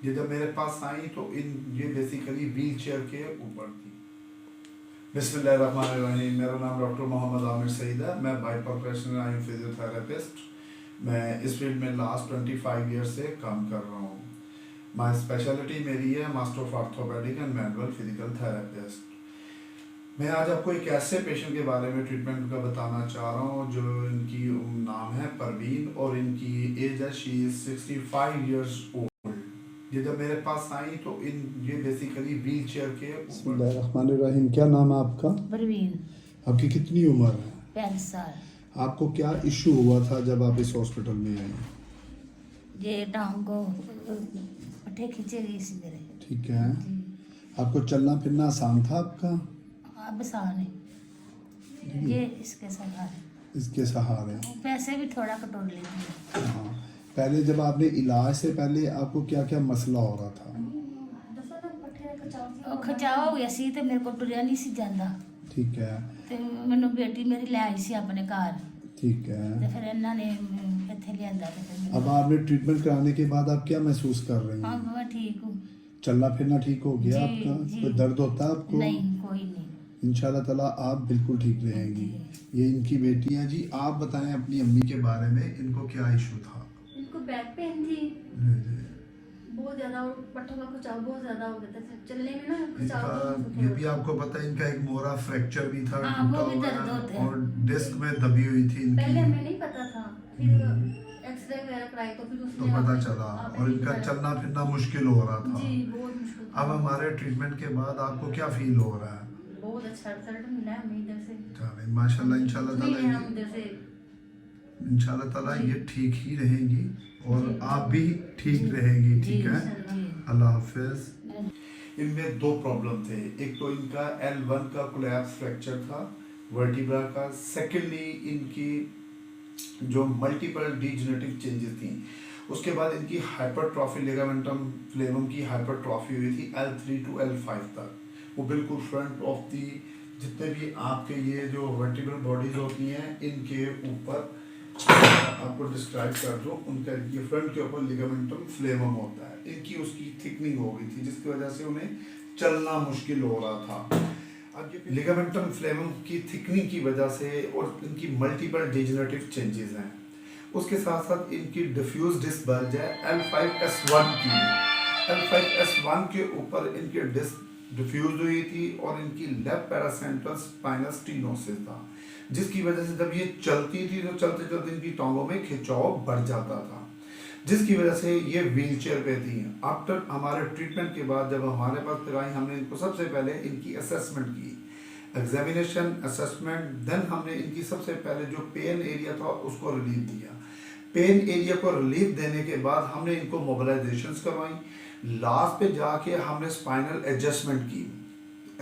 ये जब मेरे पास आई तो ये बेसिकली व्हील चेयर के ऊपर थी। बिस्मिल्लाहिर्रहमानिर्रहीम। मेरा नाम डॉक्टर मोहम्मद आमिर सईद है। मैं बाय प्रोफेशन आई हूँ फिजियोथेरेपिस्ट। मैं इस फील्ड में लास्ट 25 ईयर से काम कर रहा हूँ। माय स्पेशलिटी मेरी है master of orthopaedic and manual physical therapist. मैं आज आपको एक ऐसे पेशेंट के बारे में ट्रीटमेंट का बताना चाह रहा हूँ जो इनकी नाम है परवीन और इनकी एज है शी इज 65 ईयर्स ओल्ड। ये जब मेरे पास आई तो ये बेसिकली व्हील चेयर के बिस्मिल्लाहिर्रहमानिर्रहीम। क्या नाम है आपका? परवीन। आपकी कितनी उम्र है? 35 साल। आपको क्या इशू हुआ था जब आप इस हॉस्पिटल में आए? ये टांग को पट्टे खींचे गई इसी तरह। ठीक है। आपको चलना फिरना आसान था आपका? अब आसान है। ये इसके सहारे। इसके सहारे। पैसे भी थोड़ा कटोर लेती है। हाँ। पहले जब आपने इलाज से पहले आपको क्या क्या मसला हो रहा था? खचाव हो गया सी तो मेरे को टुरिया नहीं सी जाता। ठीक है। ਤੇ ਮੈਨੂੰ बेटी मेरी ले आई सी अपने घर। ठीक है। तो फिर ਇਹਨਾਂ ਨੇ ਇੱਥੇ ਲਿਆਂਦਾ ਤੇ ਫਿਰ अब आपने ट्रीटमेंट कराने के बाद आप क्या महसूस कर रही हाँ हैं? मैं ठीक हूँ। चलना फिरना ठीक हो गया जी, आपका? जी। कोई दर्द होता है आपको? नहीं कोई नहीं। इंशाल्लाह ताला आप बिल्कुल ठीक रहेंगी। ये इनकी बेटी है जी। आप बताएं अपनी अम्मी के बारे में, इनको क्या इशू था? इनको बैक पेन थी जी। बहुत ज्यादा और पट्टों का खिंचाव बहुत ज्यादा हो गया था चलने में ना इनका खिंचाव ये भी आपको पता है, इनका एक मोरा फ्रैक्चर भी था, हाँ, वो टूटा भी हुआ दर्द है होते हैं। और डिस्क में दबी हुई थी इनकी। पहले हमें नहीं पता था फिर एक्सरे वगैरह कराई तो फिर तो उसमें पता चला और इनका चलना फिरना मुश्किल हो रहा था। जी बहुत मुश्किल था। अब हमारे ट्रीटमेंट के बाद आपको क्या फील हो रहा है? बहुत अच्छा रिजल्ट मिला है हमें इधर से। चलें माशाल्लाह इंशाल्लाह ताला नहीं, हम इधर से इंशाल्लाह ताला ये ठीक ही रहेंगी और जी। आप भी ठीक रहेगी। ठीक है। इंशाल्लाह। अल्लाह हाफिज। इनमें दो प्रॉब्लम थे। एक तो इनका L1 का कोलैप्स फ्रैक्चर था वर्टिब्रा का। सेकेंडली इनकी जो मल्टीपल डीजेनरेटिव चेंजेस थी, उसके बाद इनकी हाइपरट्रॉफी लिगामेंटम फ्लेवम की हाइपरट्रॉफी हुई थी L3 to L5 तक। वो बिल्कुल फ्रंट ऑफ दी जितने भी आपके ये जो वर्टिब्रल बॉडीज होती हैं इनके ऊपर आपको डिस्क्राइब कर दो। उनका ये फ्रंट के ऊपर लिगामेंटम फ्लेवम होता है, इनकी उसकी थिकनिंग हो गई थी जिसकी वजह से उन्हें चलना मुश्किल हो रहा था। अब ये लिगामेंटम फ्लेवम की थिकनिंग की वजह से और इनकी मल्टीपल डिजेनरेटिव चेंजेस हैं, उसके साथ साथ इनकी डिफ्यूज डिस्क बल्ज है L5S1 की। L5S1 के ऊपर इनके डिस्क डिफ्यूज हुई थी और इनकी लेफ्ट पैरासेंट्रल स्पाइनल स्टीनोसिस था, जिसकी वजह से जब ये चलती थी तो चलते चलते इनकी टांगों में खिंचाव बढ़ जाता था, जिसकी वजह से ये व्हील चेयर पे थी। आफ्टर हमारे ट्रीटमेंट के बाद जब हमारे पास फिर आई, हमने इनको सबसे पहले इनकी असेसमेंट की, एग्जामिनेशन असेसमेंट। देन हमने इनकी सबसे पहले जो पेन एरिया था उसको रिलीफ दिया। पेन एरिया को रिलीफ देने के बाद हमने इनको मोबिलाइजेशंस करवाई। लास्ट पे जाके हमने स्पाइनल एडजस्टमेंट की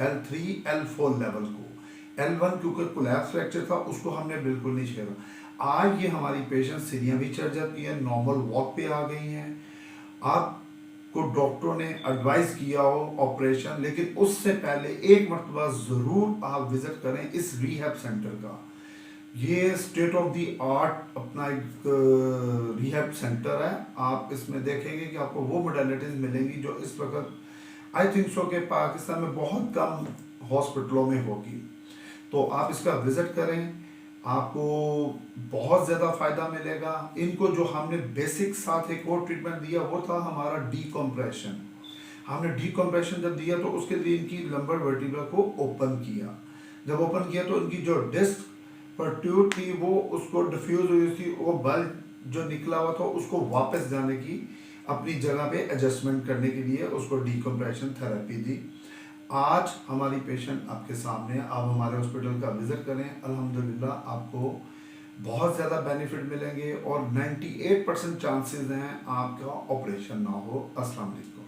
L3 L4 लेवल को। L1 क्योंकि कोलैप्स फ्रैक्चर था उसको हमने बिल्कुल नहीं छेड़ा। आज ये हमारी पेशेंट सीढ़ियाँ भी चढ़ जाती है, नॉर्मल वॉक पे आ गई हैं। आपको डॉक्टरों ने एडवाइस किया हो ऑपरेशन, लेकिन उससे पहले एक मरतबा ज़रूर आप विजिट करें इस रिहैब सेंटर का। ये स्टेट ऑफ दी आर्ट अपना एक रिहैब सेंटर है। आप इसमें देखेंगे कि आपको वो मोडेलिटीज़ मिलेंगी जो इस वक्त आई थिंक सो कि पाकिस्तान में बहुत कम हॉस्पिटलों में होगी। तो आप इसका विज़िट करें, आपको बहुत ज़्यादा फ़ायदा मिलेगा। इनको जो हमने बेसिक साथ एक और ट्रीटमेंट दिया वो था हमारा डीकम्प्रेशन। हमने डीकम्प्रेशन जब दिया तो उसके लिए इनकी लंबर वर्टिब्रा को ओपन किया। जब ओपन किया तो इनकी जो डिस्क परट्यूड थी वो उसको डिफ्यूज हुई थी, वो बल्ब जो निकला हुआ था उसको वापस जाने की अपनी जगह पे एडजस्टमेंट करने के लिए उसको डीकम्प्रेशन थेरेपी दी। आज हमारी पेशेंट आपके सामने है। आप हमारे हॉस्पिटल का विजिट करें, अल्हम्दुलिल्लाह आपको बहुत ज़्यादा बेनिफिट मिलेंगे और 98% चांसेस हैं आपका ऑपरेशन ना हो। अस्सलाम वालेकुम।